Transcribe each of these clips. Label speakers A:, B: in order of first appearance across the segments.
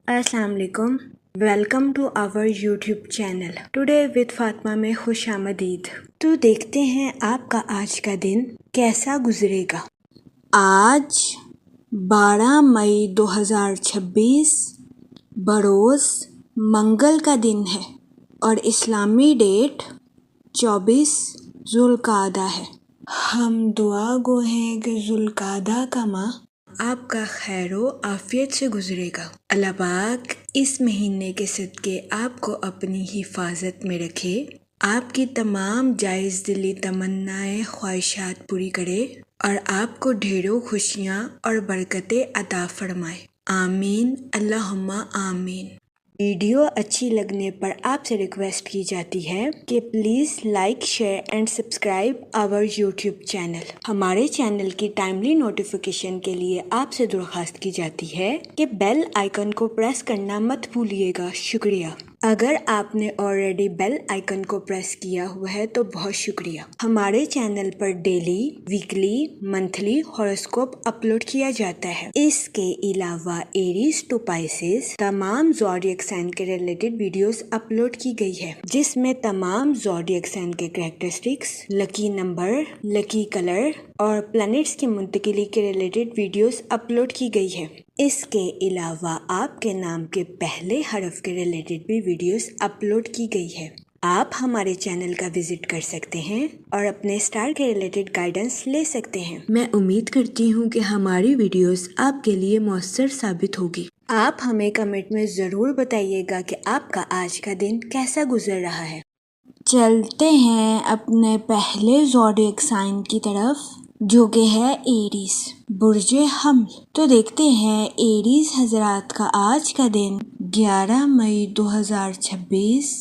A: السلام علیکم، welcome to our YouTube channel today with Fatima میں خوش آمدید۔ تو دیکھتے ہیں آپ کا آج کا دن کیسا گزرے گا۔ آج 12 مئی 2026 بروز منگل کا دن ہے اور اسلامی ڈیٹ 24 ذوالقعدہ ہے۔ ہم دعا گو ہیں کہ ذوالقعدہ کا ماہ آپ کا خیر و عافیت سے گزرے گا۔ اللہ پاک اس مہینے کے صدقے آپ کو اپنی حفاظت میں رکھے، آپ کی تمام جائز دلی تمنائیں خواہشات پوری کرے اور آپ کو ڈھیروں خوشیاں اور برکتیں عطا فرمائے۔ آمین اللہم آمین۔ ویڈیو اچھی لگنے پر آپ سے ریکویسٹ کی جاتی ہے کہ please like, share and subscribe our YouTube channel. ہمارے چینل کی ٹائملی نوٹیفیکیشن کے لیے آپ سے درخواست کی جاتی ہے کہ بیل آئیکن کو پریس کرنا مت بھولیے گا۔ شکریہ۔ اگر آپ نے آلریڈی بیل آئیکن کو پریس کیا ہوا ہے تو بہت شکریہ۔ ہمارے چینل پر daily, weekly, monthly horoscope upload کیا جاتا ہے۔ اس کے علاوہ ایریز ٹو پائسز تمام زوڈیک سائن کے ریلیٹڈ ویڈیوز اپلوڈ کی گئی ہے، جس میں تمام زوڈیک سائن کے کریکٹرسٹکس، لکی نمبر، لکی کلر اور پلانٹس کی منتقلی کے ریلیٹڈ ویڈیوز اپلوڈ کی گئی ہے۔ اس کے علاوہ آپ کے نام کے پہلے حرف کے ریلیٹڈ بھی ویڈیوز اپلوڈ کی گئی ہے۔ آپ ہمارے چینل کا وزٹ کر سکتے ہیں اور اپنے اسٹار کے ریلیٹڈ گائیڈنس لے سکتے ہیں۔ میں امید کرتی ہوں کہ ہماری ویڈیوز آپ کے لیے مؤثر ثابت ہوگی۔ آپ ہمیں کمنٹ میں ضرور بتائیے گا کہ آپ کا آج کا دن کیسا گزر رہا ہے۔ چلتے ہیں اپنے پہلے زوڈیک سائن کی طرف، جو کہ ہے ایریز، برج حمل۔ تو دیکھتے ہیں ایریز حضرات کا آج کا دن 11 مئی 2026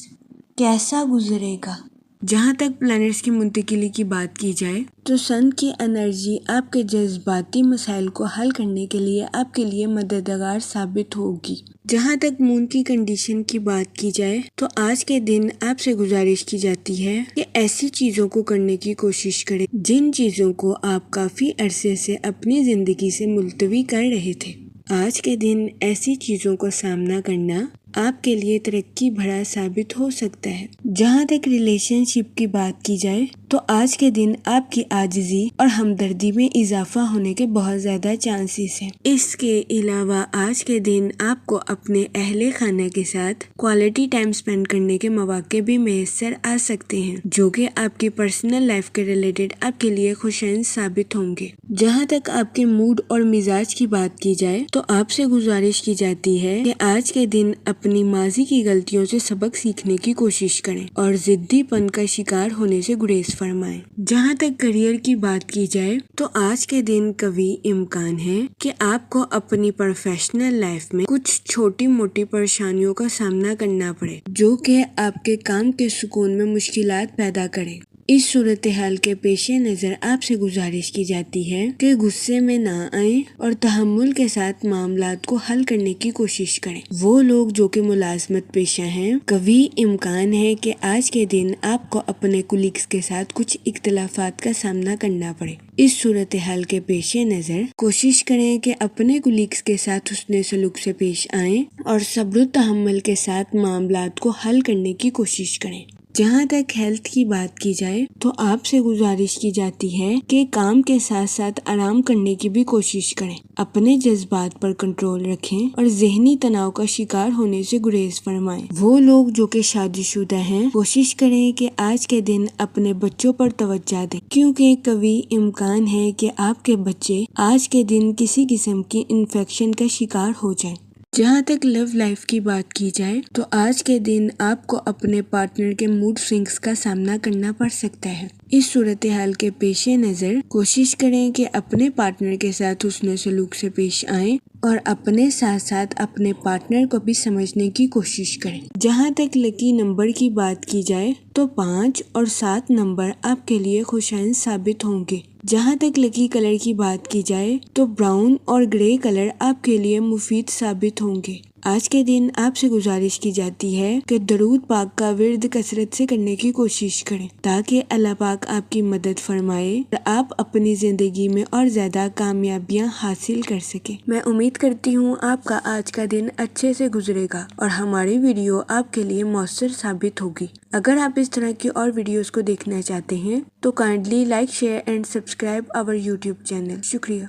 A: کیسا گزرے گا۔ جہاں تک پلانٹس کی منتقلی کی بات کی جائے تو سن کی انرجی آپ کے جذباتی مسائل کو حل کرنے کے لیے آپ کے لیے مددگار ثابت ہوگی۔ جہاں تک مون کی کنڈیشن کی بات کی جائے تو آج کے دن آپ سے گزارش کی جاتی ہے کہ ایسی چیزوں کو کرنے کی کوشش کریں جن چیزوں کو آپ کافی عرصے سے اپنی زندگی سے ملتوی کر رہے تھے۔ آج کے دن ایسی چیزوں کو سامنا کرنا آپ کے لیے ترقی بھرا ثابت ہو سکتا ہے۔ جہاں تک ریلیشن شپ کی بات کی جائے تو آج کے دن آپ کی عاجزی اور ہمدردی میں اضافہ ہونے کے بہت زیادہ چانسز ہیں۔ اس کے علاوہ آج کے دن آپ کو اپنے اہل خانہ کے ساتھ کوالٹی ٹائم سپینڈ کرنے کے مواقع بھی میسر آ سکتے ہیں، جو کہ آپ کی پرسنل لائف کے ریلیٹڈ آپ کے لیے خوشائند ثابت ہوں گے۔ جہاں تک آپ کے موڈ اور مزاج کی بات کی جائے تو آپ سے گزارش کی جاتی ہے کہ آج کے دن اپنی ماضی کی غلطیوں سے سبق سیکھنے کی کوشش کریں اور ضدی پن کا شکار ہونے سے گریز فرمائیں۔ جہاں تک کریئر کی بات کی جائے تو آج کے دن قوی امکان ہے کہ آپ کو اپنی پروفیشنل لائف میں کچھ چھوٹی موٹی پریشانیوں کا سامنا کرنا پڑے، جو کہ آپ کے کام کے سکون میں مشکلات پیدا کریں۔ اس صورتحال کے پیش نظر آپ سے گزارش کی جاتی ہے کہ غصے میں نہ آئیں اور تحمل کے ساتھ معاملات کو حل کرنے کی کوشش کریں۔ وہ لوگ جو کہ ملازمت پیشہ ہیں، قوی امکان ہے کہ آج کے دن آپ کو اپنے کولیگز کے ساتھ کچھ اختلافات کا سامنا کرنا پڑے۔ اس صورتحال کے پیش نظر کوشش کریں کہ اپنے کولیگز کے ساتھ حسن سلوک سے پیش آئیں اور صبر و تحمل کے ساتھ معاملات کو حل کرنے کی کوشش کریں۔ جہاں تک ہیلتھ کی بات کی جائے تو آپ سے گزارش کی جاتی ہے کہ کام کے ساتھ ساتھ آرام کرنے کی بھی کوشش کریں، اپنے جذبات پر کنٹرول رکھیں اور ذہنی تناؤ کا شکار ہونے سے گریز فرمائیں۔ وہ لوگ جو کہ شادی شدہ ہیں، کوشش کریں کہ آج کے دن اپنے بچوں پر توجہ دیں، کیونکہ قوی امکان ہے کہ آپ کے بچے آج کے دن کسی قسم کی انفیکشن کا شکار ہو جائیں۔ جہاں تک لو لائف کی بات کی جائے تو آج کے دن آپ کو اپنے پارٹنر کے موڈ سوئنگز کا سامنا کرنا پڑ سکتا ہے۔ اس صورتحال کے پیش نظر کوشش کریں کہ اپنے پارٹنر کے ساتھ حسن سلوک سے پیش آئیں اور اپنے ساتھ ساتھ اپنے پارٹنر کو بھی سمجھنے کی کوشش کریں۔ جہاں تک لکی نمبر کی بات کی جائے تو 5 اور 7 نمبر آپ کے لیے خوشائند ثابت ہوں گے۔ جہاں تک لکی کلر کی بات کی جائے تو براؤن اور گرے کلر آپ کے لیے مفید ثابت ہوں گے۔ آج کے دن آپ سے گزارش کی جاتی ہے کہ درود پاک کا ورد کثرت سے کرنے کی کوشش کریں تاکہ اللہ پاک آپ کی مدد فرمائے اور آپ اپنی زندگی میں اور زیادہ کامیابیاں حاصل کر سکیں۔ میں امید کرتی ہوں آپ کا آج کا دن اچھے سے گزرے گا اور ہماری ویڈیو آپ کے لیے مؤثر ثابت ہوگی۔ اگر آپ اس طرح کی اور ویڈیوز کو دیکھنا چاہتے ہیں تو kindly like, share and subscribe our YouTube channel. شکریہ۔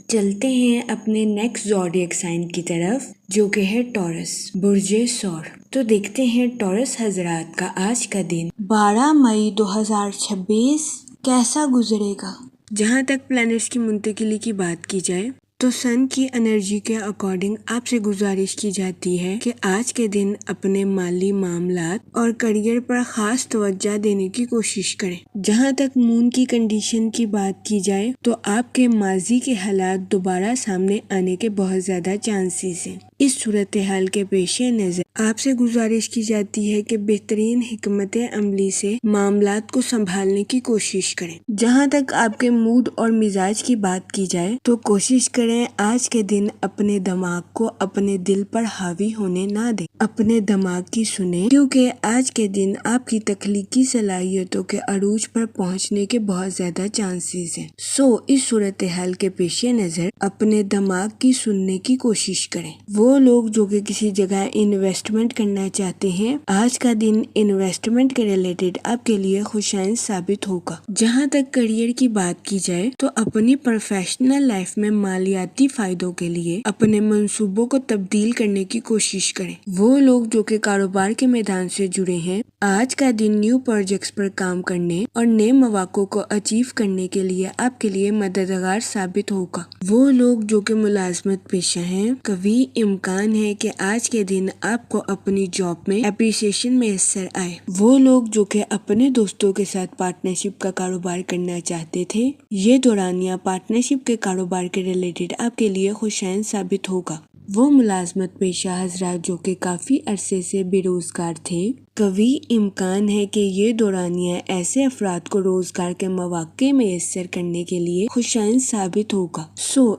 A: چلتے ہیں اپنے نیکسٹ زوڈیک سائن کی طرف جو کہ ہے ٹورس، برج ثور۔ تو دیکھتے ہیں ٹورس حضرات کا آج کا دن 12 مئی 2026 کیسا گزرے گا۔ جہاں تک پلانٹس کی منتقلی کی بات کی جائے تو سن کی انرجی کے اکارڈنگ آپ سے گزارش کی جاتی ہے کہ آج کے دن اپنے مالی معاملات اور کریئر پر خاص توجہ دینے کی کوشش کریں۔ جہاں تک مون کی کنڈیشن کی بات کی جائے تو آپ کے ماضی کے حالات دوبارہ سامنے آنے کے بہت زیادہ چانسز ہیں۔ اس صورتحال کے پیش نظر آپ سے گزارش کی جاتی ہے کہ بہترین حکمت عملی سے معاملات کو سنبھالنے کی کوشش کریں۔ جہاں تک آپ کے موڈ اور مزاج کی بات کی جائے تو کوشش کریں آج کے دن اپنے دماغ کو اپنے دل پر حاوی ہونے نہ دیں، اپنے دماغ کی سنیں، کیونکہ آج کے دن آپ کی تخلیقی صلاحیتوں کے عروج پر پہنچنے کے بہت زیادہ چانسز ہیں۔ اس صورتحال کے پیش نظر اپنے دماغ کی سننے کی کوشش کریں۔ وہ لوگ جو کہ کسی جگہ انویسٹمنٹ کرنا چاہتے ہیں، آج کا دن انویسٹمنٹ کے ریلیٹڈ آپ کے لیے خوشائن ثابت ہوگا۔ جہاں تک کریئر کی بات کی جائے تو اپنی پروفیشنل لائف میں مالیاتی فائدوں کے لیے اپنے منصوبوں کو تبدیل کرنے کی کوشش کریں۔ وہ لوگ جو کہ کاروبار کے میدان سے جڑے ہیں، آج کا دن نیو پروجیکٹس پر کام کرنے اور نئے مواقع کو اچیو کرنے کے لیے آپ کے لیے مددگار ثابت ہوگا۔ وہ لوگ جو کہ ملازمت پیشہ ہیں، قوی امکان ہے کہ آج کے دن آپ کو اپنی جاب میں اپریسیشن میسر آئے۔ وہ لوگ جو کہ اپنے دوستوں کے ساتھ پارٹنرشپ کا کاروبار کرنا چاہتے تھے، یہ دورانیہ پارٹنرشپ کے کاروبار کے ریلیٹڈ آپ کے لیے خوشائن ثابت ہوگا۔ وہ ملازمت پیشہ حضرات جو کہ کافی عرصے سے بے روزگار تھے، قوی امکان ہے کہ یہ دورانیہ ایسے افراد کو روزگار کے مواقع میسر کرنے کے لیے خوشائن ثابت ہوگا۔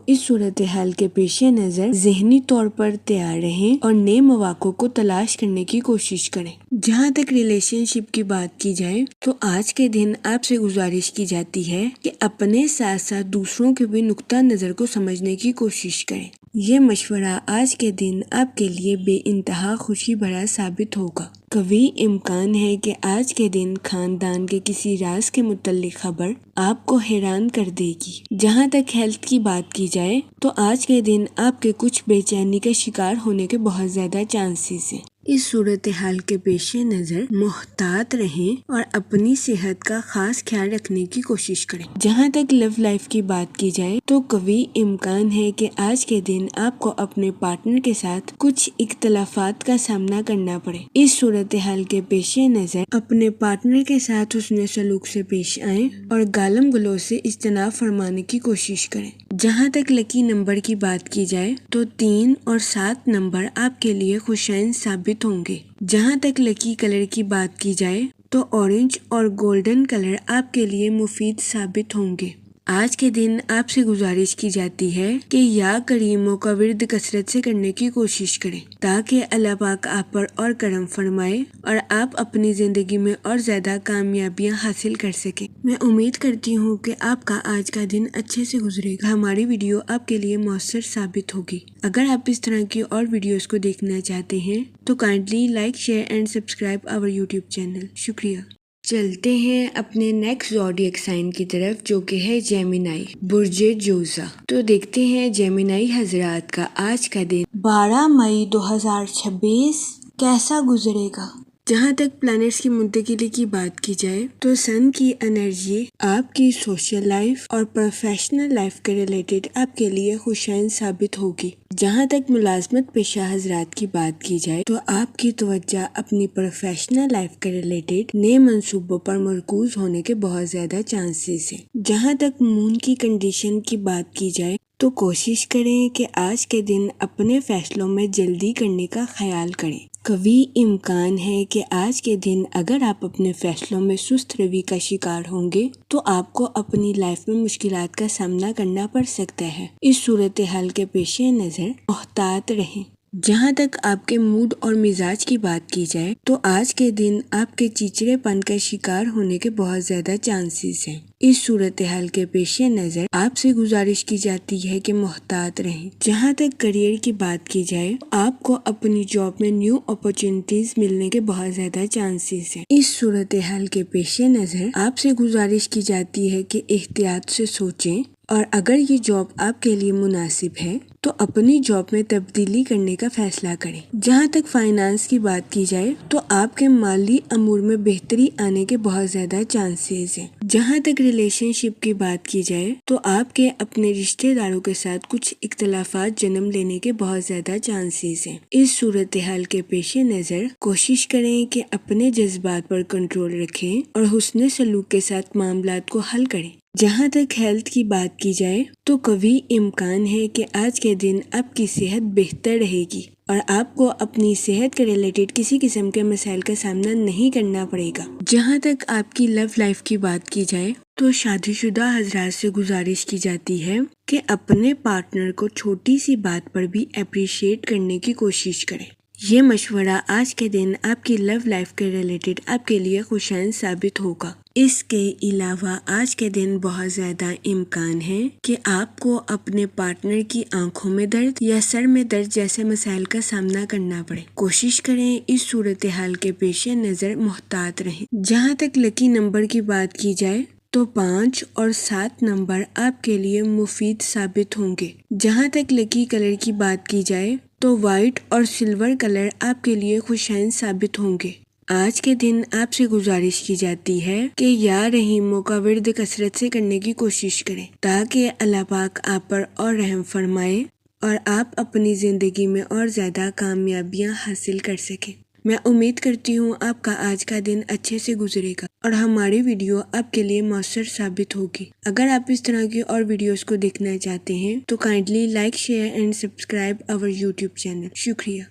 A: اس صورتحال کے پیش نظر ذہنی طور پر تیار رہیں اور نئے مواقع کو تلاش کرنے کی کوشش کریں۔ جہاں تک ریلیشن شپ کی بات کی جائے تو آج کے دن آپ سے گزارش کی جاتی ہے کہ اپنے ساتھ ساتھ دوسروں کے بھی نقطہ نظر کو سمجھنے کی کوشش کریں۔ یہ مشورہ آج کے دن آپ کے لیے بے انتہا خوشی بھرا ثابت ہوگا۔ قوی امکان ہے کہ آج کے دن خاندان کے کسی راز کے متعلق خبر آپ کو حیران کر دے گی۔ جہاں تک ہیلتھ کی بات کی جائے تو آج کے دن آپ کے کچھ بے چینی کا شکار ہونے کے بہت زیادہ چانسز ہیں۔ اس صورتحال کے پیش نظر محتاط رہیں اور اپنی صحت کا خاص خیال رکھنے کی کوشش کریں۔ جہاں تک لو لائف کی بات کی جائے تو قوی امکان ہے کہ آج کے دن آپ کو اپنے پارٹنر کے ساتھ کچھ اختلافات کا سامنا کرنا پڑے۔ اس صورتحال کے پیش نظر اپنے پارٹنر کے ساتھ حسن سلوک سے پیش آئیں اور گالم گلوچ سے اجتناب فرمانے کی کوشش کریں۔ جہاں تک لکی نمبر کی بات کی جائے تو 3 اور 7 نمبر آپ کے لیے خوشائن ثابت ہوں گے۔ جہاں تک لکی کلر کی بات کی جائے تو اورنج اور گولڈن کلر آپ کے لیے مفید ثابت ہوں گے۔ آج کے دن آپ سے گزارش کی جاتی ہے کہ یا کریموں کا ورد کثرت سے کرنے کی کوشش کریں تاکہ اللہ پاک آپ پر اور کرم فرمائے اور آپ اپنی زندگی میں اور زیادہ کامیابیاں حاصل کر سکیں۔ میں امید کرتی ہوں کہ آپ کا آج کا دن اچھے سے گزرے گا۔ ہماری ویڈیو آپ کے لیے مؤثر ثابت ہوگی۔ اگر آپ اس طرح کی اور ویڈیوز کو دیکھنا چاہتے ہیں تو kindly like, share and subscribe our YouTube channel. شکریہ۔ چلتے ہیں اپنے نیکسٹ زوڈیک سائن کی طرف جو کہ ہے جیمینائی، برج جوزا۔ تو دیکھتے ہیں جیمینائی حضرات کا آج کا دن 12 مئی 2026 کیسا گزرے گا۔ جہاں تک پلانٹس کی منتقلی کی بات کی جائے تو سن کی انرجی آپ کی سوشل لائف اور پروفیشنل لائف کے ریلیٹڈ آپ کے لیے خوشائن ثابت ہوگی۔ جہاں تک ملازمت پیشہ حضرات کی بات کی جائے تو آپ کی توجہ اپنی پروفیشنل لائف کے ریلیٹڈ نئے منصوبوں پر مرکوز ہونے کے بہت زیادہ چانسز ہیں۔ جہاں تک مون کی کنڈیشن کی بات کی جائے تو کوشش کریں کہ آج کے دن اپنے فیصلوں میں جلدی کرنے کا خیال کریں۔ قوی امکان ہے کہ آج کے دن اگر آپ اپنے فیصلوں میں سست روی کا شکار ہوں گے تو آپ کو اپنی لائف میں مشکلات کا سامنا کرنا پڑ سکتا ہے۔ اس صورتحال کے پیش نظر محتاط رہیں۔ جہاں تک آپ کے موڈ اور مزاج کی بات کی جائے تو آج کے دن آپ کے چڑچڑے پن کا شکار ہونے کے بہت زیادہ چانسز ہیں۔ اس صورتحال کے پیش نظر آپ سے گزارش کی جاتی ہے کہ محتاط رہیں۔ جہاں تک کریئر کی بات کی جائے تو آپ کو اپنی جاب میں نیو اپرچونٹیز ملنے کے بہت زیادہ چانسز ہیں۔ اس صورتحال کے پیش نظر آپ سے گزارش کی جاتی ہے کہ احتیاط سے سوچیں، اور اگر یہ جاب آپ کے لیے مناسب ہے تو اپنی جاب میں تبدیلی کرنے کا فیصلہ کریں۔ جہاں تک فائنانس کی بات کی جائے تو آپ کے مالی امور میں بہتری آنے کے بہت زیادہ چانسز ہیں۔ جہاں تک ریلیشن شپ کی بات کی جائے تو آپ کے اپنے رشتہ داروں کے ساتھ کچھ اختلافات جنم لینے کے بہت زیادہ چانسز ہیں۔ اس صورتحال کے پیش نظر کوشش کریں کہ اپنے جذبات پر کنٹرول رکھیں اور حسن سلوک کے ساتھ معاملات کو حل کریں۔ جہاں تک ہیلتھ کی بات کی جائے تو قوی امکان ہے کہ آج کے دن آپ کی صحت بہتر رہے گی اور آپ کو اپنی صحت کے ریلیٹڈ کسی قسم کے مسائل کا سامنا نہیں کرنا پڑے گا۔ جہاں تک آپ کی لو لائف کی بات کی جائے تو شادی شدہ حضرات سے گزارش کی جاتی ہے کہ اپنے پارٹنر کو چھوٹی سی بات پر بھی اپریشیٹ کرنے کی کوشش کریں۔ یہ مشورہ آج کے دن آپ کی لو لائف کے ریلیٹڈ آپ کے لیے خوشائن ثابت ہوگا۔ اس کے علاوہ آج کے دن بہت زیادہ امکان ہے کہ آپ کو اپنے پارٹنر کی آنکھوں میں درد یا سر میں درد جیسے مسائل کا سامنا کرنا پڑے۔ کوشش کریں اس صورتحال کے پیش نظر محتاط رہیں۔ جہاں تک لکی نمبر کی بات کی جائے تو 5 اور 7 نمبر آپ کے لیے مفید ثابت ہوں گے۔ جہاں تک لکی کلر کی بات کی جائے تو وائٹ اور سلور کلر آپ کے لیے خوشائن ثابت ہوں گے۔ آج کے دن آپ سے گزارش کی جاتی ہے کہ یا رحیموں کا ورد کثرت سے کرنے کی کوشش کریں تاکہ اللہ پاک آپ پر اور رحم فرمائے اور آپ اپنی زندگی میں اور زیادہ کامیابیاں حاصل کر سکیں۔ میں امید کرتی ہوں آپ کا آج کا دن اچھے سے گزرے گا اور ہماری ویڈیو آپ کے لیے مؤثر ثابت ہوگی۔ اگر آپ اس طرح کی اور ویڈیوز کو دیکھنا چاہتے ہیں تو kindly like, share and subscribe our YouTube channel. شکریہ۔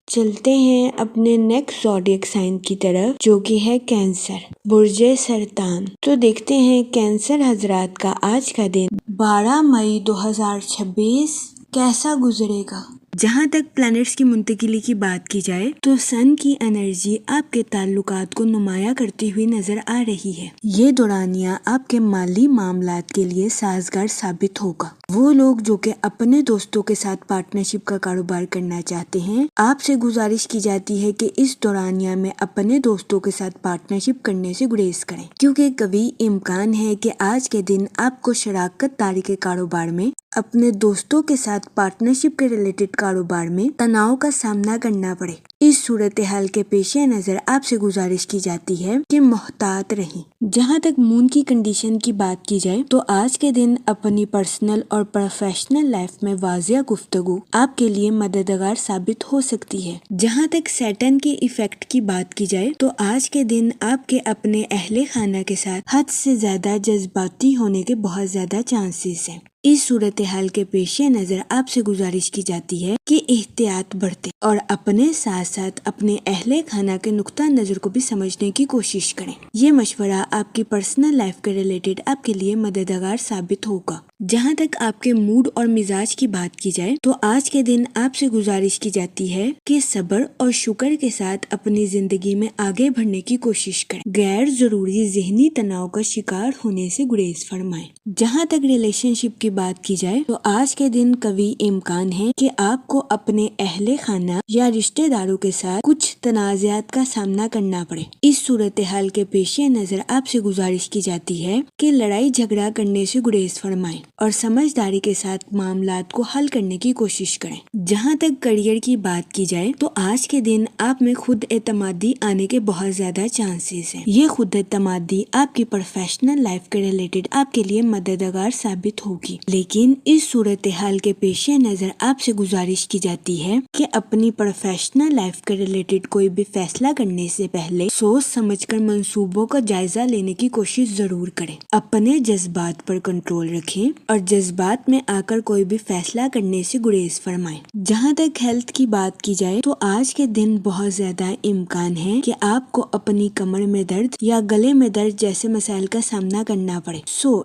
A: چلتے ہیں اپنے نیکسٹ زوڈیک سائن کی طرف جو کہ ہے کینسر، برج سرطان۔ تو دیکھتے ہیں کینسر حضرات کا آج کا دن 12 مئی 2026 کیسا گزرے گا۔ جہاں تک پلانٹس کی منتقلی کی بات کی جائے تو سن کی انرجی آپ کے تعلقات کو نمایاں کرتی ہوئی نظر آ رہی ہے۔ یہ دورانیہ آپ کے مالی معاملات کے لیے سازگار ثابت ہوگا۔ وہ لوگ جو کہ اپنے دوستوں کے ساتھ پارٹنرشپ کا کاروبار کرنا چاہتے ہیں، آپ سے گزارش کی جاتی ہے کہ اس دورانیہ میں اپنے دوستوں کے ساتھ پارٹنرشپ کرنے سے گریز کریں، کیونکہ قوی امکان ہے کہ آج کے دن آپ کو شراکت داری کے کاروبار میں اپنے دوستوں کے ساتھ پارٹنرشپ کے ریلیٹڈ کاروبار میں تناؤ کا سامنا کرنا پڑے۔ اس صورتحال کے پیش نظر آپ سے گزارش کی جاتی ہے کہ محتاط رہیں۔ جہاں تک مون کی کنڈیشن کی بات کی جائے تو آج کے دن اپنی پرسنل اور پروفیشنل لائف میں واضح گفتگو آپ کے لیے مددگار ثابت ہو سکتی ہے۔ جہاں تک سیٹن کے ایفیکٹ کی بات کی جائے تو آج کے دن آپ کے اپنے اہل خانہ کے ساتھ حد سے زیادہ جذباتی ہونے کے بہت زیادہ چانسز ہیں۔ اس صورتحال کے پیش نظر آپ سے گزارش کی جاتی ہے کہ احتیاط برتیں اور اپنے ساتھ ساتھ اپنے اہل خانہ کے نقطہ نظر کو بھی سمجھنے کی کوشش کریں۔ یہ مشورہ آپ کی پرسنل لائف کے ریلیٹڈ آپ کے لیے مددگار ثابت ہوگا۔ جہاں تک آپ کے موڈ اور مزاج کی بات کی جائے تو آج کے دن آپ سے گزارش کی جاتی ہے کہ صبر اور شکر کے ساتھ اپنی زندگی میں آگے بڑھنے کی کوشش کریں۔ غیر ضروری ذہنی تناؤ کا شکار ہونے سے گریز فرمائیں۔ جہاں تک ریلیشن شپ کی بات کی جائے تو آج کے دن قوی امکان ہے کہ آپ کو اپنے اہل خانہ یا رشتہ داروں کے ساتھ کچھ تنازعات کا سامنا کرنا پڑے۔ اس صورتحال کے پیش نظر آپ سے گزارش کی جاتی ہے کہ لڑائی جھگڑا کرنے سے گریز فرمائیں اور سمجھداری کے ساتھ معاملات کو حل کرنے کی کوشش کریں۔ جہاں تک کریئر کی بات کی جائے تو آج کے دن آپ میں خود اعتمادی آنے کے بہت زیادہ چانسز ہیں۔ یہ خود اعتمادی آپ کی پروفیشنل لائف کے ریلیٹڈ آپ کے لیے مددگار ثابت ہوگی، لیکن اس صورتحال کے پیش نظر آپ سے گزارش کی جاتی ہے کہ اپنی پروفیشنل لائف کے ریلیٹڈ کوئی بھی فیصلہ کرنے سے پہلے سوچ سمجھ کر منصوبوں کا جائزہ لینے کی کوشش ضرور کریں۔ اپنے جذبات پر کنٹرول رکھیں اور جذبات میں آ کر کوئی بھی فیصلہ کرنے سے گریز فرمائیں۔ جہاں تک ہیلتھ کی بات کی جائے تو آج کے دن بہت زیادہ امکان ہے کہ آپ کو اپنی کمر میں درد یا گلے میں درد جیسے مسائل کا سامنا کرنا پڑے۔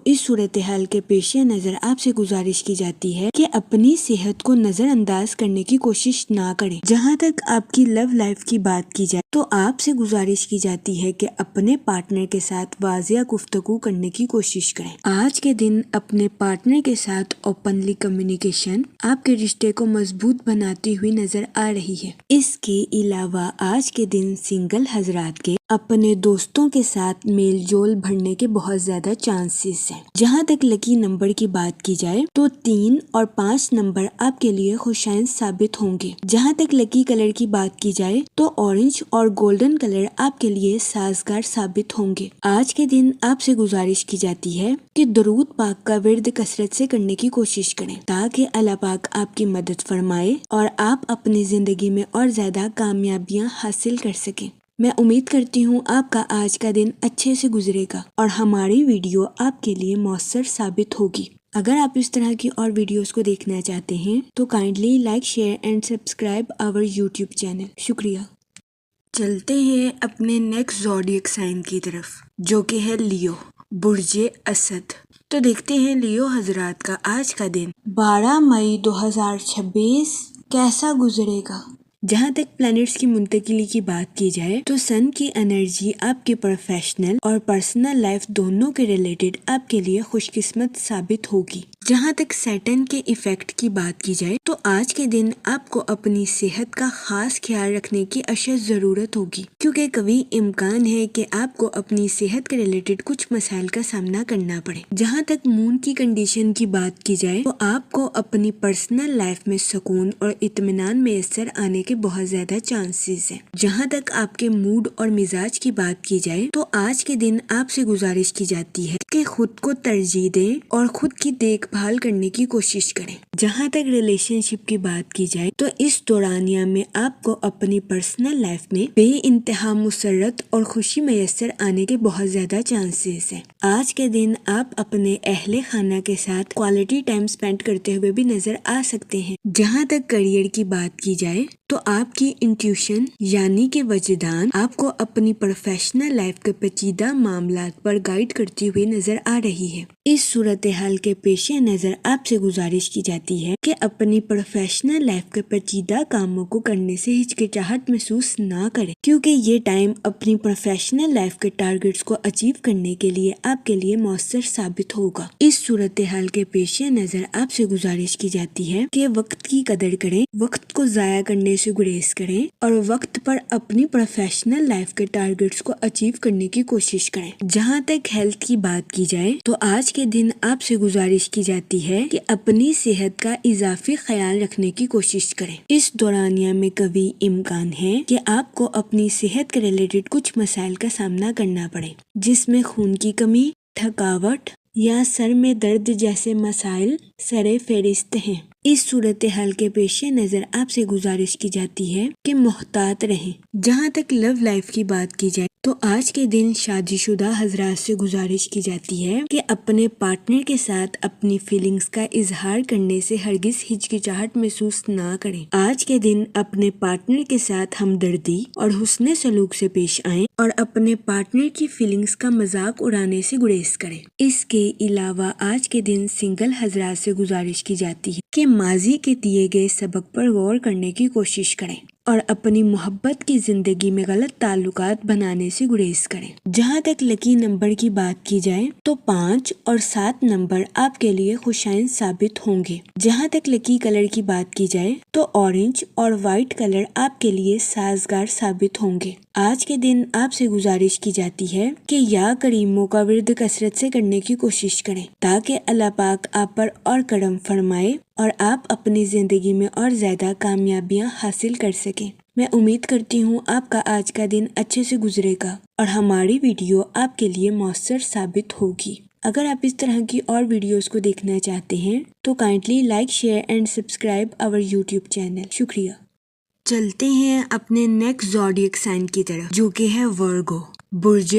A: اس صورتحال کے پیش نظر آپ سے گزارش کی جاتی ہے کہ اپنی صحت کو نظر انداز کرنے کی کوشش نہ کریں۔ جہاں تک آپ کی لو لائف کی بات کی جائے تو آپ سے گزارش کی جاتی ہے کہ اپنے پارٹنر کے ساتھ واضح گفتگو کرنے کی کوشش کریں۔ آج کے دن اپنے پارٹنر کے ساتھ اوپنلی کمیونیکیشن آپ کے رشتے کو مضبوط بناتی ہوئی نظر آ رہی ہے۔ اس کے علاوہ آج کے دن سنگل حضرات کے اپنے دوستوں کے ساتھ میل جول بڑھنے کے بہت زیادہ چانسز ہیں۔ جہاں تک لکی نمبر کی بات کی جائے تو 3 اور 5 نمبر آپ کے لیے خوشائند ثابت ہوں گے۔ جہاں تک لکی کلر کی بات کی جائے تو اورنج اور گولڈن کلر آپ کے لیے سازگار ثابت ہوں گے۔ آج کے دن آپ سے گزارش کی جاتی ہے کہ درود پاک کا ورد کثرت سے کرنے کی کوشش کریں تاکہ اللہ پاک آپ کی مدد فرمائے اور آپ اپنی زندگی میں اور زیادہ کامیابیاں حاصل کر سکیں۔ میں امید کرتی ہوں آپ کا آج کا دن اچھے سے گزرے گا اور ہماری ویڈیو آپ کے لیے مؤثر ثابت ہوگی۔ اگر آپ اس طرح کی اور ویڈیوز کو دیکھنا چاہتے ہیں تو kindly like share and subscribe our YouTube channel. شکریہ۔ چلتے ہیں اپنے نیکسٹ زوڈیک سائن کی طرف جو کہ ہے لیو، برج اسد۔ تو دیکھتے ہیں لیو حضرات کا آج کا دن 12 مئی 2026 کیسا گزرے گا۔ جہاں تک پلانٹس کی منتقلی کی بات کی جائے تو سن کی انرجی آپ کے پروفیشنل اور پرسنل لائف دونوں کے ریلیٹڈ آپ کے لیے خوش قسمت ثابت ہوگی۔ جہاں تک سیٹن کے ایفیکٹ کی بات کی جائے تو آج کے دن آپ کو اپنی صحت کا خاص خیال رکھنے کی اشد ضرورت ہوگی کیونکہ کبھی امکان ہے کہ آپ کو اپنی صحت کے ریلیٹڈ کچھ مسائل کا سامنا کرنا پڑے۔ جہاں تک مون کی کنڈیشن کی بات کی جائے تو آپ کو اپنی پرسنل لائف میں سکون اور اطمینان میسر آنے کے بہت زیادہ چانسز ہیں۔ جہاں تک آپ کے موڈ اور مزاج کی بات کی جائے تو آج کے دن آپ سے گزارش کی جاتی ہے کہ خود کو ترجیح دیں اور خود کی دیکھ بھال کرنے کی کوشش کریں۔ جہاں تک ریلیشن شپ کی بات کی جائے تو اس دورانیہ میں آپ کو اپنی پرسنل لائف میں بے انتہا مسرت اور خوشی میسر آنے کے بہت زیادہ چانسز ہیں۔ آج کے دن آپ اپنے اہل خانہ کے ساتھ کوالٹی ٹائم سپینڈ کرتے ہوئے بھی نظر آ سکتے ہیں۔ جہاں تک کریئر کی بات کی جائے تو آپ کی انٹیوشن یعنی کہ وجدان آپ کو اپنی پروفیشنل لائف کے پیچیدہ معاملات پر گائیڈ کرتی ہوئی نظر آ رہی ہے۔ اس صورتحال کے پیش نظر آپ سے گزارش کی جاتی ہے کہ اپنی پروفیشنل لائف کے پیچیدہ کاموں کو کرنے سے ہچکچاہٹ محسوس نہ کریں کیونکہ یہ ٹائم اپنی پروفیشنل لائف کے ٹارگٹس کو اچیو کرنے کے لیے آپ کے لیے مؤثر ثابت ہوگا۔ اس صورتحال کے پیش نظر آپ سے گزارش کی جاتی ہے کہ وقت کی قدر کریں، وقت کو ضائع کرنے سے گریز کریں اور وقت پر اپنی پروفیشنل لائف کے ٹارگٹس کو اچیو کرنے کی کوشش کریں۔ جہاں تک ہیلتھ کی بات کی جائے تو آج کے دن آپ سے گزارش کی جاتی ہے کہ اپنی صحت کا اضافی خیال رکھنے کی کوشش کریں۔ اس دورانیہ میں کبھی امکان ہے کہ آپ کو اپنی صحت کے ریلیٹڈ کچھ مسائل کا سامنا کرنا پڑے جس میں خون کی کمی، تھکاوٹ یا سر میں درد جیسے مسائل سر فہرست ہیں۔ اس صورتحال کے پیش نظر آپ سے گزارش کی جاتی ہے کہ محتاط رہیں۔ جہاں تک لو لائف کی بات کی جائے تو آج کے دن شادی شدہ حضرات سے گزارش کی جاتی ہے کہ اپنے پارٹنر کے ساتھ اپنی فیلنگز کا اظہار کرنے سے ہرگز ہچکچاہٹ محسوس نہ کریں۔ آج کے دن اپنے پارٹنر کے ساتھ ہمدردی اور حسن سلوک سے پیش آئیں اور اپنے پارٹنر کی فیلنگز کا مذاق اڑانے سے گریز کریں۔ اس کے علاوہ آج کے دن سنگل حضرات سے گزارش کی جاتی ہے کہ ماضی کے دیے گئے سبق پر غور کرنے کی کوشش کریں اور اپنی محبت کی زندگی میں غلط تعلقات بنانے سے گریز کریں۔ جہاں تک لکی نمبر کی بات کی جائے تو 5 اور 7 نمبر آپ کے لیے خوشائند ثابت ہوں گے۔ جہاں تک لکی کلر کی بات کی جائے تو اورنج اور وائٹ کلر آپ کے لیے سازگار ثابت ہوں گے۔ آج کے دن آپ سے گزارش کی جاتی ہے کہ یا کریموں کا ورد کثرت سے کرنے کی کوشش کریں تاکہ اللہ پاک آپ پر اور کرم فرمائے اور آپ اپنی زندگی میں اور زیادہ کامیابیاں حاصل کر سکیں۔ میں امید کرتی ہوں آپ کا آج کا دن اچھے سے گزرے گا اور ہماری ویڈیو آپ کے لیے مؤثر ثابت ہوگی۔ اگر آپ اس طرح کی اور ویڈیوز کو دیکھنا چاہتے ہیں تو kindly like share and subscribe our YouTube channel. شکریہ۔ چلتے ہیں اپنے نیکسٹ زوڈیک سائن کی طرف جو کہ ہے ورگو، برج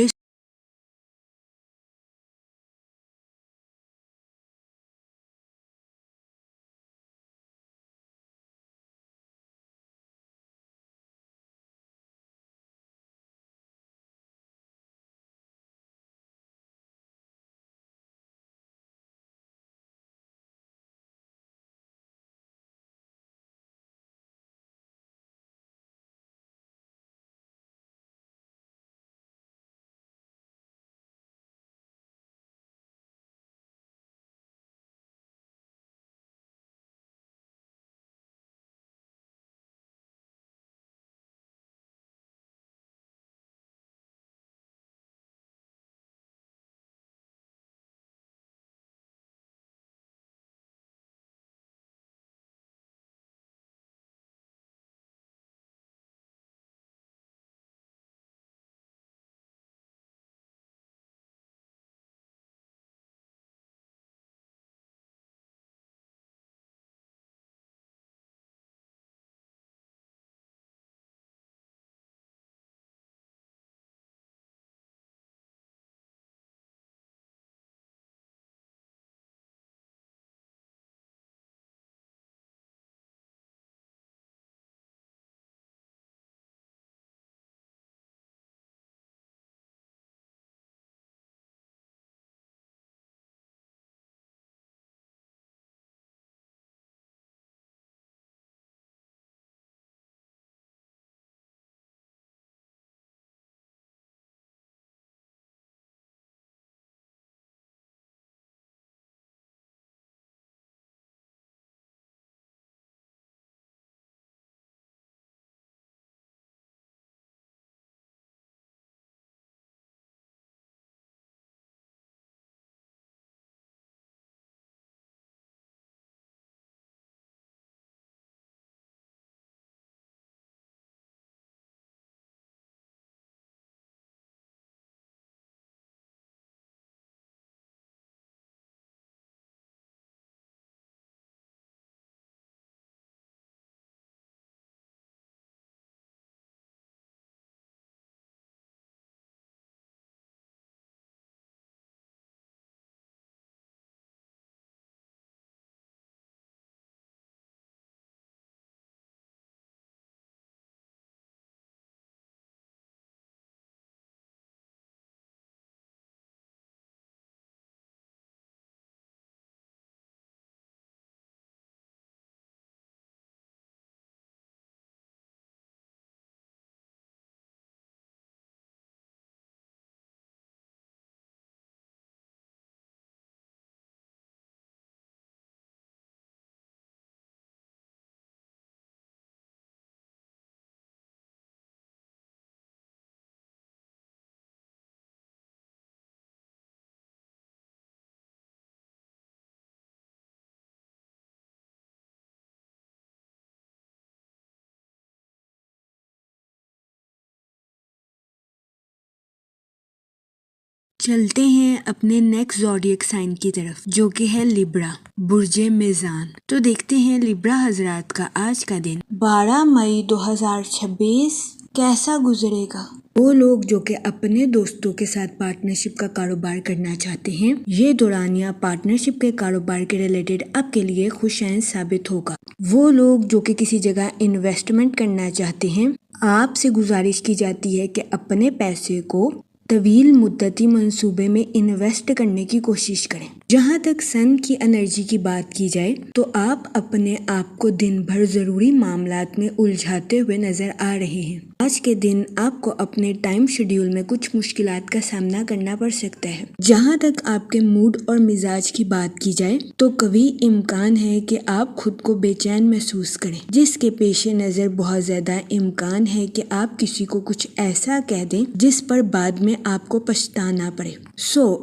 A: چلتے ہیں اپنے نیکسٹ زوڈیک سائن کی طرف جو کہ ہے لیبرا، برج میزان۔ تو دیکھتے ہیں لیبرا حضرات کا آج کا دن 12 مئی 2026 کیسا گزرے گا۔ وہ لوگ جو کہ اپنے دوستوں کے ساتھ پارٹنرشپ کا کاروبار کرنا چاہتے ہیں، یہ دورانیہ پارٹنرشپ کے کاروبار کے ریلیٹڈ آپ کے لیے خوشائن ثابت ہوگا۔ وہ لوگ جو کہ کسی جگہ انویسٹمنٹ کرنا چاہتے ہیں، آپ سے گزارش کی جاتی ہے کہ اپنے پیسے کو طویل مدتی منصوبے میں انویسٹ کرنے کی کوشش کریں۔ جہاں تک سن کی انرجی کی بات کی جائے تو آپ اپنے آپ کو دن بھر ضروری معاملات میں الجھاتے ہوئے نظر آ رہے ہیں۔ آج کے دن آپ کو اپنے ٹائم شیڈیول میں کچھ مشکلات کا سامنا کرنا پڑ سکتا ہے۔ جہاں تک آپ کے موڈ اور مزاج کی بات کی جائے تو قوی امکان ہے کہ آپ خود کو بے چین محسوس کریں، جس کے پیش نظر بہت زیادہ امکان ہے کہ آپ کسی کو کچھ ایسا کہہ دیں جس پر بعد میں آپ کو پچھتانا پڑے۔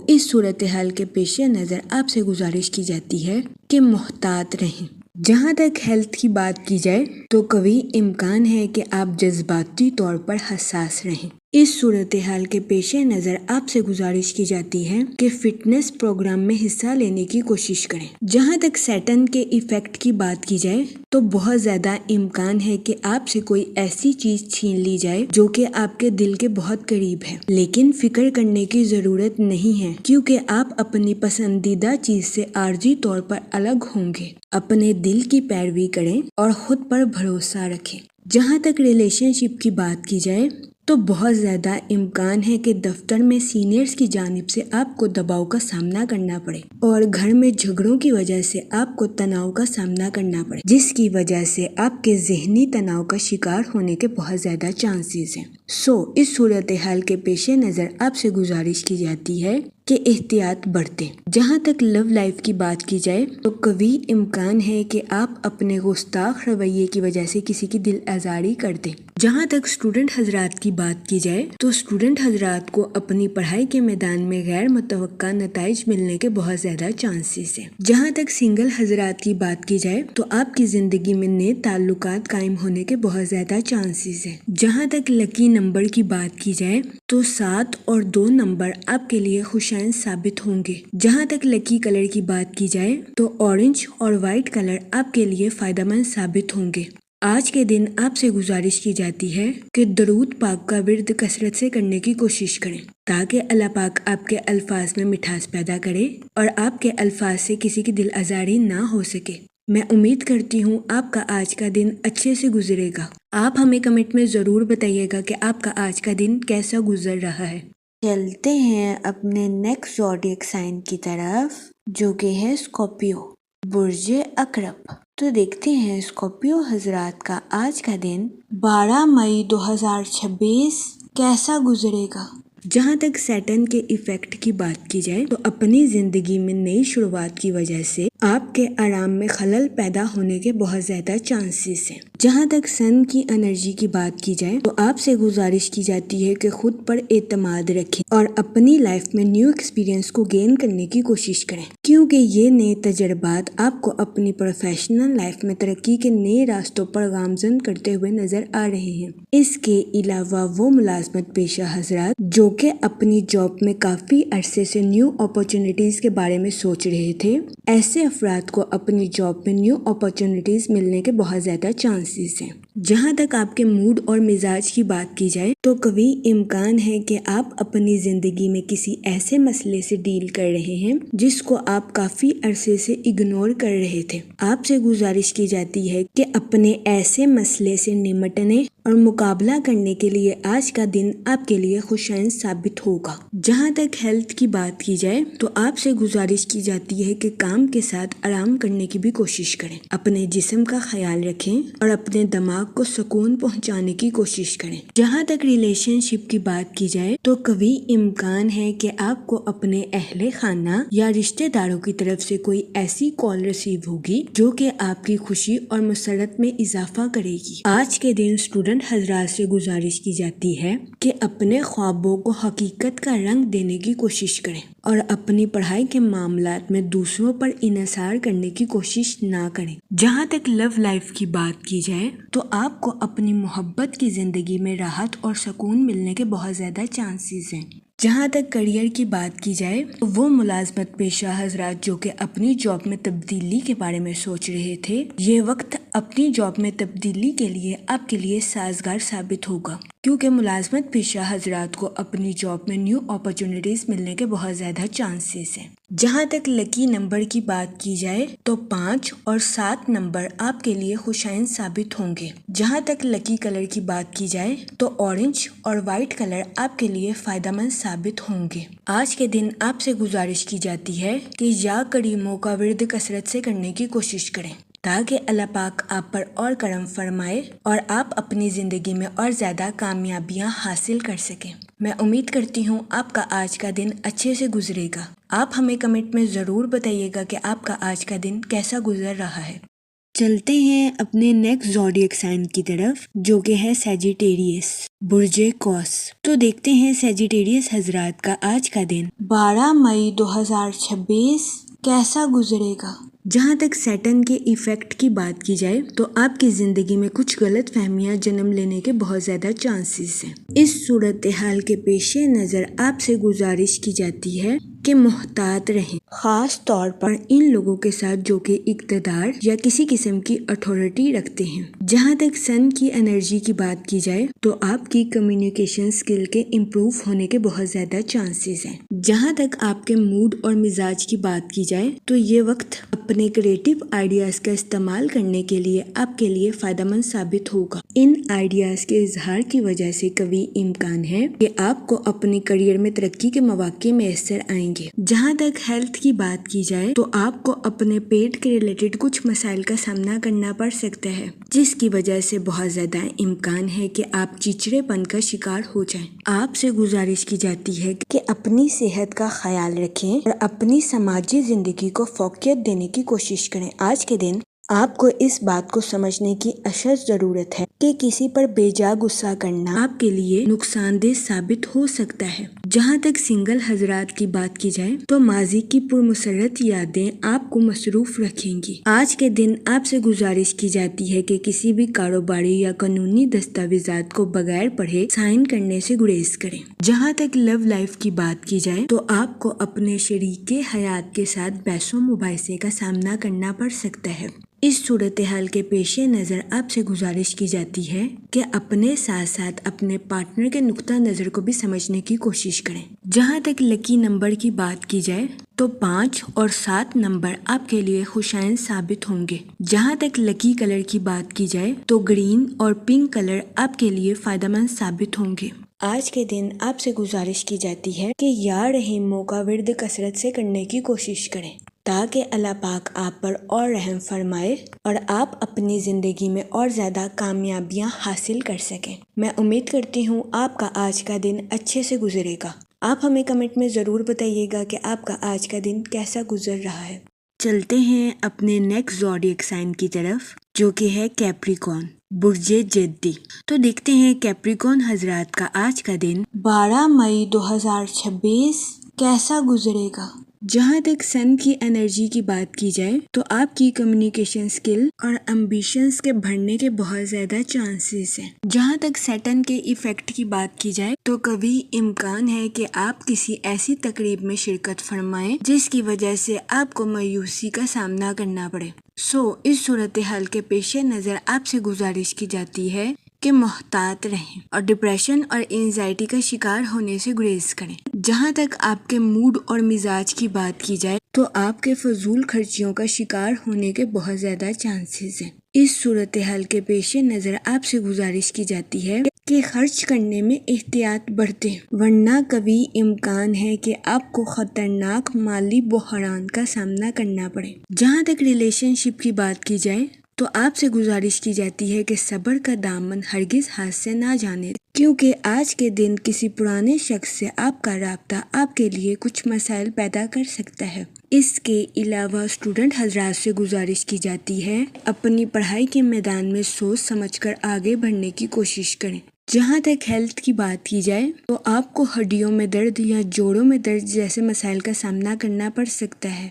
A: اس صورتحال کے پیش نظر آپ سے گزارش کی جاتی ہے کہ محتاط رہیں۔ جہاں تک ہیلتھ کی بات کی جائے تو قوی امکان ہے کہ آپ جذباتی طور پر حساس رہیں۔ اس صورتحال کے پیش نظر آپ سے گزارش کی جاتی ہے کہ فٹنس پروگرام میں حصہ لینے کی کوشش کریں۔ جہاں تک سیٹن کے ایفیکٹ کی بات کی جائے تو بہت زیادہ امکان ہے کہ آپ سے کوئی ایسی چیز چھین لی جائے جو کہ آپ کے دل کے بہت قریب ہے، لیکن فکر کرنے کی ضرورت نہیں ہے کیونکہ آپ اپنی پسندیدہ چیز سے عارضی طور پر الگ ہوں گے۔ اپنے دل کی پیروی کریں اور خود پر بھروسہ رکھیں۔ جہاں تک ریلیشن شپ کی بات کی جائے تو بہت زیادہ امکان ہے کہ دفتر میں سینئرز کی جانب سے آپ کو دباؤ کا سامنا کرنا پڑے اور گھر میں جھگڑوں کی وجہ سے آپ کو تناؤ کا سامنا کرنا پڑے، جس کی وجہ سے آپ کے ذہنی تناؤ کا شکار ہونے کے بہت زیادہ چانسز ہیں۔ اس صورتحال کے پیش نظر آپ سے گزارش کی جاتی ہے کہ احتیاط برتیں۔ جہاں تک لو لائف کی بات کی جائے تو قوی امکان ہے کہ آپ اپنے گستاخ رویے کی وجہ سے کسی کی دل آزاری کر دیں۔ جہاں تک اسٹوڈنٹ حضرات کی بات کی جائے تو اسٹوڈنٹ حضرات کو اپنی پڑھائی کے میدان میں غیر متوقع نتائج ملنے کے بہت زیادہ چانسز ہیں۔ جہاں تک سنگل حضرات کی بات کی جائے تو آپ کی زندگی میں نئے تعلقات قائم ہونے کے بہت زیادہ چانسز ہیں۔ جہاں تک لکی نمبر کی بات کی جائے تو 7 اور 2 نمبر آپ کے لیے خوشائن ثابت ہوں گے۔ جہاں تک لکی کلر کی بات کی جائے تو اورنج اور وائٹ کلر آپ کے لیے فائدہ مند ثابت ہوں گے۔ آج کے دن آپ سے گزارش کی جاتی ہے کہ درود پاک کا ورد کثرت سے کرنے کی کوشش کریں تاکہ اللہ پاک آپ کے الفاظ میں مٹھاس پیدا کرے اور آپ کے الفاظ سے کسی کی دل آزاری نہ ہو سکے۔ میں امید کرتی ہوں آپ کا آج کا دن اچھے سے گزرے گا۔ آپ ہمیں کمنٹ میں ضرور بتائیے گا کہ آپ کا آج کا دن کیسا گزر رہا ہے۔ چلتے ہیں اپنے نیکسٹ زوڈیک سائن کی طرف جو کہ ہے اسکارپیو، برج عقرب۔ تو دیکھتے ہیں اسکارپیو حضرات کا آج کا دن 12 مئی 2026 کیسا گزرے گا۔ جہاں تک سیٹن کے ایفیکٹ کی بات کی جائے تو اپنی زندگی میں نئی شروعات کی وجہ سے آپ کے آرام میں خلل پیدا ہونے کے بہت زیادہ چانسز ہیں۔ جہاں تک سن کی انرجی کی بات کی جائے تو آپ سے گزارش کی جاتی ہے کہ خود پر اعتماد رکھیں اور اپنی لائف میں نیو ایکسپیرینس کو گین کرنے کی کوشش کریں کیونکہ یہ نئے تجربات آپ کو اپنی پروفیشنل لائف میں ترقی کے نئے راستوں پر گامزن کرتے ہوئے نظر آ رہے ہیں۔ اس کے علاوہ وہ ملازمت پیشہ حضرات جو کہ اپنی جاب میں کافی عرصے سے نیو اپارچونٹیز کے بارے میں سوچ رہے تھے، ایسے افراد کو اپنی جاب میں نیو اپارچونٹیز ملنے کے بہت زیادہ چانسز ہیں۔ جہاں تک آپ کے موڈ اور مزاج کی بات کی جائے تو قوی امکان ہے کہ آپ اپنی زندگی میں کسی ایسے مسئلے سے ڈیل کر رہے ہیں جس کو آپ کافی عرصے سے اگنور کر رہے تھے۔ آپ سے گزارش کی جاتی ہے کہ اپنے ایسے مسئلے سے نمٹنے اور مقابلہ کرنے کے لیے آج کا دن آپ کے لیے خوشائن ثابت ہوگا۔ جہاں تک ہیلتھ کی بات کی جائے تو آپ سے گزارش کی جاتی ہے کہ کام کے ساتھ آرام کرنے کی بھی کوشش کریں، اپنے جسم کا خیال رکھیں اور اپنے دماغ کو سکون پہنچانے کی کوشش کریں۔ جہاں تک ریلیشن شپ کی بات کی جائے تو قوی امکان ہے کہ آپ کو اپنے اہل خانہ یا رشتہ داروں کی طرف سے کوئی ایسی کال ریسیو ہوگی جو کہ آپ کی خوشی اور مسرت میں اضافہ کرے گی۔ آج کے دن اسٹوڈنٹ حضرات سے گزارش کی جاتی ہے کہ اپنے خوابوں کو حقیقت کا رنگ دینے کی کوشش کریں اور اپنی پڑھائی کے معاملات میں دوسروں پر انحصار کرنے کی کوشش نہ کریں۔ جہاں تک لو لائف کی بات کی جائے تو آپ کو اپنی محبت کی زندگی میں راحت اور سکون ملنے کے بہت زیادہ چانسز ہیں۔ جہاں تک کریئر کی بات کی جائے تو وہ ملازمت پیشہ حضرات جو کہ اپنی جاب میں تبدیلی کے بارے میں سوچ رہے تھے، یہ وقت اپنی جاب میں تبدیلی کے لیے آپ کے لیے سازگار ثابت ہوگا کیونکہ ملازمت پیشہ حضرات کو اپنی جاب میں نیو اپارچونٹیز ملنے کے بہت زیادہ چانسز ہیں۔ جہاں تک لکی نمبر کی بات کی جائے تو 5 اور 7 نمبر آپ کے لیے خوشائن ثابت ہوں گے۔ جہاں تک لکی کلر کی بات کی جائے تو اورنج اور وائٹ کلر آپ کے لیے فائدہ مند ثابت ہوں گے۔ آج کے دن آپ سے گزارش کی جاتی ہے کہ یا کریموں کا ورد کثرت سے کرنے کی کوشش کریں تاکہ اللہ پاک آپ پر اور کرم فرمائے اور آپ اپنی زندگی میں اور زیادہ کامیابیاں حاصل کر سکیں۔ میں امید کرتی ہوں آپ کا آج کا دن اچھے سے گزرے گا۔ آپ ہمیں کمنٹ میں ضرور بتائیے گا کہ آپ کا آج کا دن کیسا گزر رہا ہے۔ چلتے ہیں اپنے نیکسٹ زوڈیک سائن کی طرف جو کہ ہے سیجیٹیریس، برج قوس۔ تو دیکھتے ہیں سیجیٹیریس حضرات کا آج کا دن 12 مئی 2026 کیسا گزرے گا۔ جہاں تک سیٹرن کے ایفیکٹ کی بات کی جائے تو آپ کی زندگی میں کچھ غلط فہمیاں جنم لینے کے بہت زیادہ چانسز ہیں۔ اس صورتحال کے پیش نظر آپ سے گزارش کی جاتی ہے کہ محتاط رہیں، خاص طور پر ان لوگوں کے ساتھ جو کہ اقتدار یا کسی قسم کی اتھارٹی رکھتے ہیں۔ جہاں تک سن کی انرجی کی بات کی جائے تو آپ کی کمیونیکیشن سکل کے امپروو ہونے کے بہت زیادہ چانسز ہیں۔ جہاں تک آپ کے موڈ اور مزاج کی بات کی جائے تو یہ وقت اپنے کریٹو آئیڈیاز کا استعمال کرنے کے لیے آپ کے لیے فائدہ مند ثابت ہوگا۔ ان آئیڈیاز کے اظہار کی وجہ سے قوی امکان ہے کہ آپ کو اپنے کریئر میں ترقی کے مواقع میسر آئیں گے۔ جہاں تک ہیلتھ کی بات کی جائے تو آپ کو اپنے پیٹ کے ریلیٹڈ کچھ مسائل کا سامنا کرنا پڑ سکتا ہے، جس کی وجہ سے بہت زیادہ امکان ہے کہ آپ چڑچڑے پن کا شکار ہو جائیں۔ آپ سے گزارش کی جاتی ہے کہ اپنی صحت کا خیال رکھیں اور اپنی سماجی زندگی کو فوقیت دینے کی کوشش کریں۔ آج کے دن آپ کو اس بات کو سمجھنے کی اشد ضرورت ہے کہ کسی پر بے جا غصہ کرنا آپ کے لیے نقصان دہ ثابت ہو سکتا ہے۔ جہاں تک سنگل حضرات کی بات کی جائے تو ماضی کی پرمسرت یادیں آپ کو مصروف رکھیں گی۔ آج کے دن آپ سے گزارش کی جاتی ہے کہ کسی بھی کاروباری یا قانونی دستاویزات کو بغیر پڑھے سائن کرنے سے گریز کریں۔ جہاں تک لو لائف کی بات کی جائے تو آپ کو اپنے شریک حیات کے ساتھ بحث و مباحثے کا سامنا کرنا پڑ سکتا ہے۔ اس صورتحال کے پیش نظر آپ سے گزارش کی جاتی ہے کہ اپنے ساتھ ساتھ اپنے پارٹنر کے نقطہ نظر کو بھی سمجھنے کی کوشش کریں۔ جہاں تک لکی نمبر کی بات کی جائے تو 5 اور 7 نمبر آپ کے لیے خوشائند ثابت ہوں گے۔ جہاں تک لکی کلر کی بات کی جائے تو گرین اور پنک کلر آپ کے لیے فائدہ مند ثابت ہوں گے۔ آج کے دن آپ سے گزارش کی جاتی ہے کہ یا رحیموں کا ورد کثرت سے کرنے کی کوشش کریں تاکہ اللہ پاک آپ پر اور رحم فرمائے اور آپ اپنی زندگی میں اور زیادہ کامیابیاں حاصل کر سکیں۔ میں امید کرتی ہوں آپ کا آج کا دن اچھے سے گزرے گا۔ آپ ہمیں کمنٹ میں ضرور بتائیے گا کہ آپ کا آج کا دن کیسا گزر رہا ہے۔ چلتے ہیں اپنے نیکسٹ زوڈیک سائن کی طرف جو کہ ہے کیپریکون، برج جدی۔ تو دیکھتے ہیں کیپریکون حضرات کا آج کا دن 12 مئی 2026 کیسا گزرے گا۔ جہاں تک سن کی انرجی کی بات کی جائے تو آپ کی کمیونیکیشن سکل اور امبیشنز کے بڑھنے کے بہت زیادہ چانسز ہیں۔ جہاں تک سیٹرن کے ایفیکٹ کی بات کی جائے تو قوی امکان ہے کہ آپ کسی ایسی تقریب میں شرکت فرمائیں جس کی وجہ سے آپ کو مایوسی کا سامنا کرنا پڑے۔ اس صورتحال کے پیش نظر آپ سے گزارش کی جاتی ہے کہ محتاط رہیں اور ڈپریشن اور اینزائٹی کا شکار ہونے سے گریز کریں۔ جہاں تک آپ کے موڈ اور مزاج کی بات کی جائے تو آپ کے فضول خرچیوں کا شکار ہونے کے بہت زیادہ چانسز ہیں۔ اس صورتحال کے پیش نظر آپ سے گزارش کی جاتی ہے کہ خرچ کرنے میں احتیاط برتیں ورنہ قوی امکان ہے کہ آپ کو خطرناک مالی بحران کا سامنا کرنا پڑے۔ جہاں تک ریلیشن شپ کی بات کی جائے تو آپ سے گزارش کی جاتی ہے کہ صبر کا دامن ہرگز ہاتھ سے نہ جانے کیونکہ آج کے دن کسی پرانے شخص سے آپ کا رابطہ آپ کے لیے کچھ مسائل پیدا کر سکتا ہے۔ اس کے علاوہ اسٹوڈنٹ حضرات سے گزارش کی جاتی ہے اپنی پڑھائی کے میدان میں سوچ سمجھ کر آگے بڑھنے کی کوشش کریں۔ جہاں تک ہیلتھ کی بات کی جائے تو آپ کو ہڈیوں میں درد یا جوڑوں میں درد جیسے مسائل کا سامنا کرنا پڑ سکتا ہے۔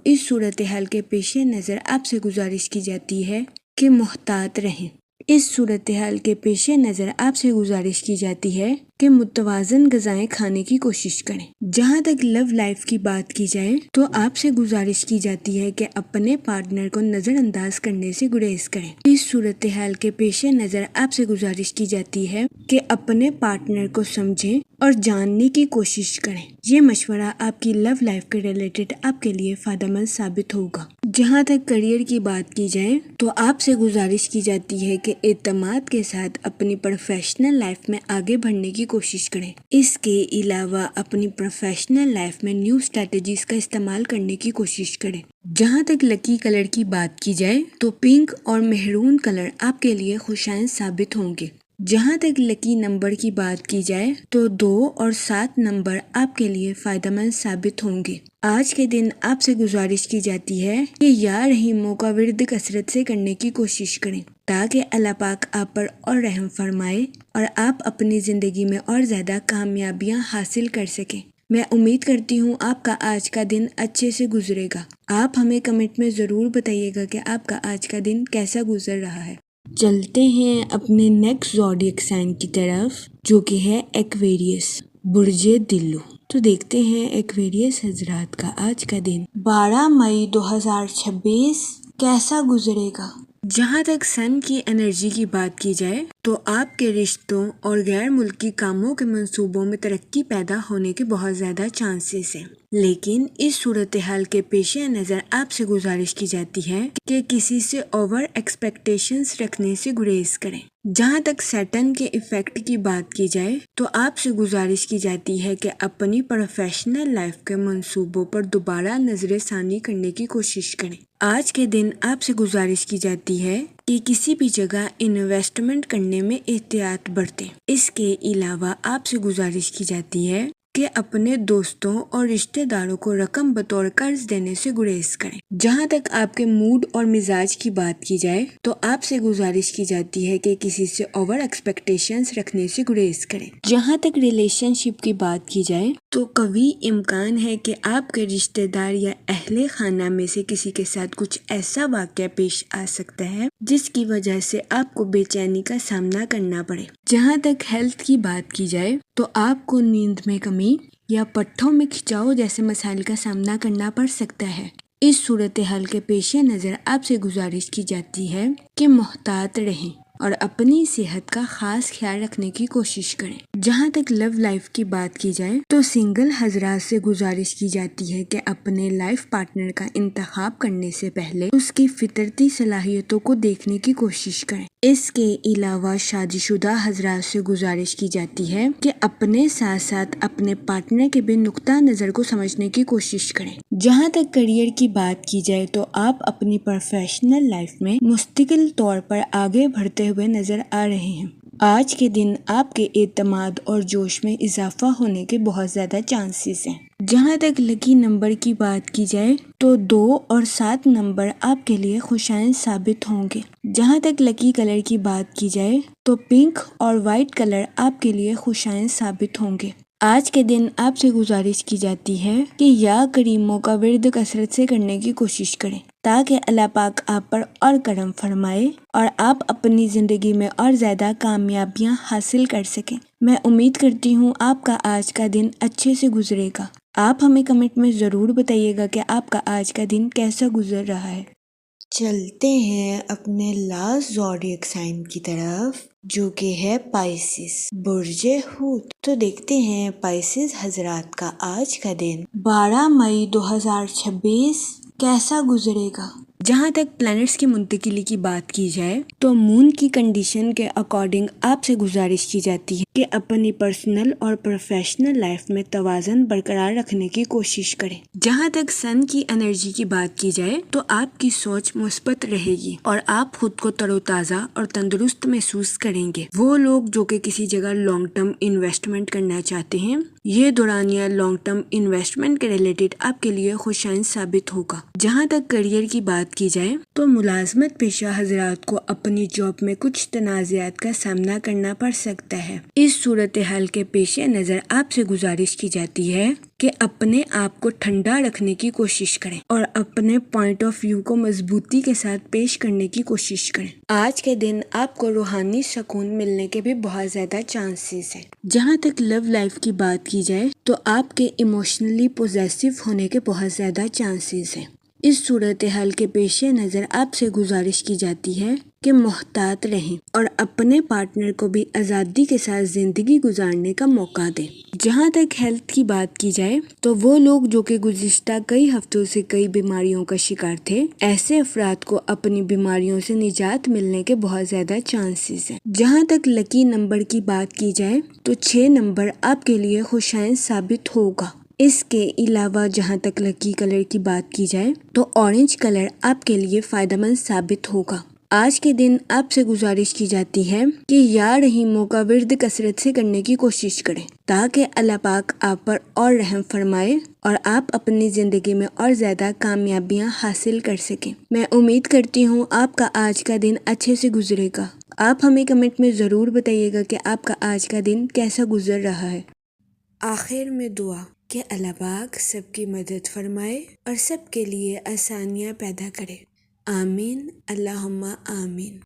A: اس صورتحال کے پیش نظر آپ سے گزارش کی جاتی ہے کہ محتاط رہیں۔ اس صورتحال کے پیش نظر آپ سے گزارش کی جاتی ہے کہ متوازن غذائیں کھانے کی کوشش کریں۔ جہاں تک لو لائف کی بات کی جائے تو آپ سے گزارش کی جاتی ہے کہ اپنے پارٹنر کو نظر انداز کرنے سے گریز کریں۔ اس صورتحال کے پیش نظر آپ سے گزارش کی جاتی ہے کہ اپنے پارٹنر کو سمجھیں اور جاننے کی کوشش کریں۔ یہ مشورہ آپ کی لو لائف کے ریلیٹڈ آپ کے لیے فائدہ مند ثابت ہوگا۔ جہاں تک کریئر کی بات کی جائے تو آپ سے گزارش کی جاتی ہے کہ اعتماد کے ساتھ اپنی پروفیشنل لائف میں آگے بڑھنے کی کوشش کریں۔ اس کے علاوہ اپنی پروفیشنل لائف میں نیو اسٹریٹجیز کا استعمال کرنے کی کوشش کریں۔ جہاں تک لکی کلر کی بات کی جائے تو پنک اور مہرون کلر آپ کے لیے خوشائند ثابت ہوں گے۔ جہاں تک لکی نمبر کی بات کی جائے تو 2 اور 7 نمبر آپ کے لیے فائدہ مند ثابت ہوں گے۔ آج کے دن آپ سے گزارش کی جاتی ہے کہ یا رحیموں کا ورد کثرت سے کرنے کی کوشش کریں تاکہ اللہ پاک آپ پر اور رحم فرمائے اور آپ اپنی زندگی میں اور زیادہ کامیابیاں حاصل کر سکیں۔ میں امید کرتی ہوں آپ کا آج کا دن اچھے سے گزرے گا۔ آپ ہمیں کمنٹ میں ضرور بتائیے گا کہ آپ کا آج کا دن کیسا گزر رہا ہے۔ چلتے ہیں اپنے نیکسٹ زوڈیک سائن کی طرف، جو کہ ہے ایکویریس، برج دلو۔ تو دیکھتے ہیں ایکویریس حضرات کا آج کا دن 12 مئی 2026 کیسا گزرے گا۔ جہاں تک سن کی انرجی کی بات کی جائے تو آپ کے رشتوں اور غیر ملکی کاموں کے منصوبوں میں ترقی پیدا ہونے کے بہت زیادہ چانسز ہیں، لیکن اس صورتحال کے پیش نظر آپ سے گزارش کی جاتی ہے کہ کسی سے اوور ایکسپیکٹیشنز رکھنے سے گریز کریں۔ جہاں تک سیٹن کے ایفیکٹ کی بات کی جائے تو آپ سے گزارش کی جاتی ہے کہ اپنی پروفیشنل لائف کے منصوبوں پر دوبارہ نظر ثانی کرنے کی کوشش کریں۔ آج کے دن آپ سے گزارش کی جاتی ہے کہ کسی بھی جگہ انویسٹمنٹ کرنے میں احتیاط برتیں۔ اس کے علاوہ آپ سے گزارش کی جاتی ہے کہ اپنے دوستوں اور رشتہ داروں کو رقم بطور قرض دینے سے گریز کریں۔ جہاں تک آپ کے موڈ اور مزاج کی بات کی جائے تو آپ سے گزارش کی جاتی ہے کہ کسی سے اوور ایکسپیکٹیشنز رکھنے سے گریز کریں۔ جہاں تک ریلیشن شپ کی بات کی جائے تو قوی امکان ہے کہ آپ کے رشتہ دار یا اہل خانہ میں سے کسی کے ساتھ کچھ ایسا واقعہ پیش آ سکتا ہے جس کی وجہ سے آپ کو بے چینی کا سامنا کرنا پڑے۔ جہاں تک ہیلتھ کی بات کی جائے تو آپ کو نیند میں کمی یا پٹھوں میں کھچاؤ جیسے مسائل کا سامنا کرنا پڑ سکتا ہے۔ اس صورتحال کے پیش نظر آپ سے گزارش کی جاتی ہے کہ محتاط رہیں اور اپنی صحت کا خاص خیال رکھنے کی کوشش کریں۔ جہاں تک لو لائف کی بات کی جائے تو سنگل حضرات سے گزارش کی جاتی ہے کہ اپنے لائف پارٹنر کا انتخاب کرنے سے پہلے اس کی فطرتی صلاحیتوں کو دیکھنے کی کوشش کریں۔ اس کے علاوہ شادی شدہ حضرات سے گزارش کی جاتی ہے کہ اپنے ساتھ ساتھ اپنے پارٹنر کے بھی نقطہ نظر کو سمجھنے کی کوشش کریں۔ جہاں تک کیریئر کی بات کی جائے تو آپ اپنی پروفیشنل لائف میں مستقل طور پر آگے بڑھتے ہوئے نظر آ رہے ہیں۔ آج کے دن آپ کے اعتماد اور جوش میں اضافہ ہونے کے بہت زیادہ چانسز ہیں۔ جہاں تک لکی نمبر کی بات کی جائے تو 2 اور 7 نمبر آپ کے لیے خوشائن ثابت ہوں گے۔ جہاں تک لکی کلر کی بات کی جائے تو پنک اور وائٹ کلر آپ کے لیے خوشائن ثابت ہوں گے۔ آج کے دن آپ سے گزارش کی جاتی ہے کہ یا کریموں کا ورد کثرت سے کرنے کی کوشش کریں تاکہ اللہ پاک آپ پر اور کرم فرمائے اور آپ اپنی زندگی میں اور زیادہ کامیابیاں حاصل کر سکیں۔ میں امید کرتی ہوں آپ کا آج کا دن اچھے سے گزرے گا۔ آپ ہمیں کمنٹ میں ضرور بتائیے گا کہ آپ کا آج کا دن کیسا گزر رہا ہے۔ چلتے ہیں اپنے لاسٹ زوڈیک سائن کی طرف، جو کہ ہے پائسس، برج حوت۔ تو دیکھتے ہیں پائسس حضرات کا آج کا دن 12 مئی 2026 کیسا گزرے گا۔ جہاں تک پلانٹس کی منتقلی کی بات کی جائے تو مون کی کنڈیشن کے اکارڈنگ آپ سے گزارش کی جاتی ہے کہ اپنی پرسنل اور پروفیشنل لائف میں توازن برقرار رکھنے کی کوشش کریں۔ جہاں تک سن کی انرجی کی بات کی جائے تو آپ کی سوچ مثبت رہے گی اور آپ خود کو تر و تازہ اور تندرست محسوس کریں گے۔ وہ لوگ جو کہ کسی جگہ لانگ ٹرم انویسٹمنٹ کرنا چاہتے ہیں، یہ دورانیہ لانگ ٹرم انویسٹمنٹ کے ریلیٹڈ آپ کے لیے خوشائن ثابت ہوگا۔ جہاں تک کیریئر کی بات کی جائے تو ملازمت پیشہ حضرات کو اپنی جاب میں کچھ تنازعات کا سامنا کرنا پڑ سکتا ہے۔ اس صورتحال کے پیش نظر آپ سے گزارش کی جاتی ہے کہ اپنے آپ کو ٹھنڈا رکھنے کی کوشش کریں اور اپنے پوائنٹ آف ویو کو مضبوطی کے ساتھ پیش کرنے کی کوشش کریں۔ آج کے دن آپ کو روحانی سکون ملنے کے بھی بہت زیادہ چانسز ہیں۔ جہاں تک لو لائف کی بات کی جائے تو آپ کے ایموشنلی پوزیسو ہونے کے بہت زیادہ چانسز ہیں۔ اس صورتحال کے پیش نظر آپ سے گزارش کی جاتی ہے کہ محتاط رہیں اور اپنے پارٹنر کو بھی آزادی کے ساتھ زندگی گزارنے کا موقع دیں۔ جہاں تک ہیلتھ کی بات کی جائے تو وہ لوگ جو کہ گزشتہ کئی ہفتوں سے کئی بیماریوں کا شکار تھے، ایسے افراد کو اپنی بیماریوں سے نجات ملنے کے بہت زیادہ چانسز ہیں۔ جہاں تک لکی نمبر کی بات کی جائے تو 6 نمبر آپ کے لیے خوشائن ثابت ہوگا۔ اس کے علاوہ جہاں تک لکی کلر کی بات کی جائے تو اورنج کلر آپ کے لیے فائدہ مند ثابت ہوگا۔ آج کے دن آپ سے گزارش کی جاتی ہے کہ یا رحیموں کا ورد کثرت سے کرنے کی کوشش کریں تاکہ اللہ پاک آپ پر اور رحم فرمائے اور آپ اپنی زندگی میں اور زیادہ کامیابیاں حاصل کر سکیں۔ میں امید کرتی ہوں آپ کا آج کا دن اچھے سے گزرے گا۔ آپ ہمیں کمنٹ میں ضرور بتائیے گا کہ آپ کا آج کا دن کیسا گزر رہا ہے۔ آخر میں دعا، کہ اللہ پاک سب کی مدد فرمائے اور سب کے لیے آسانیاں پیدا کرے۔ آمین، اللہم آمین۔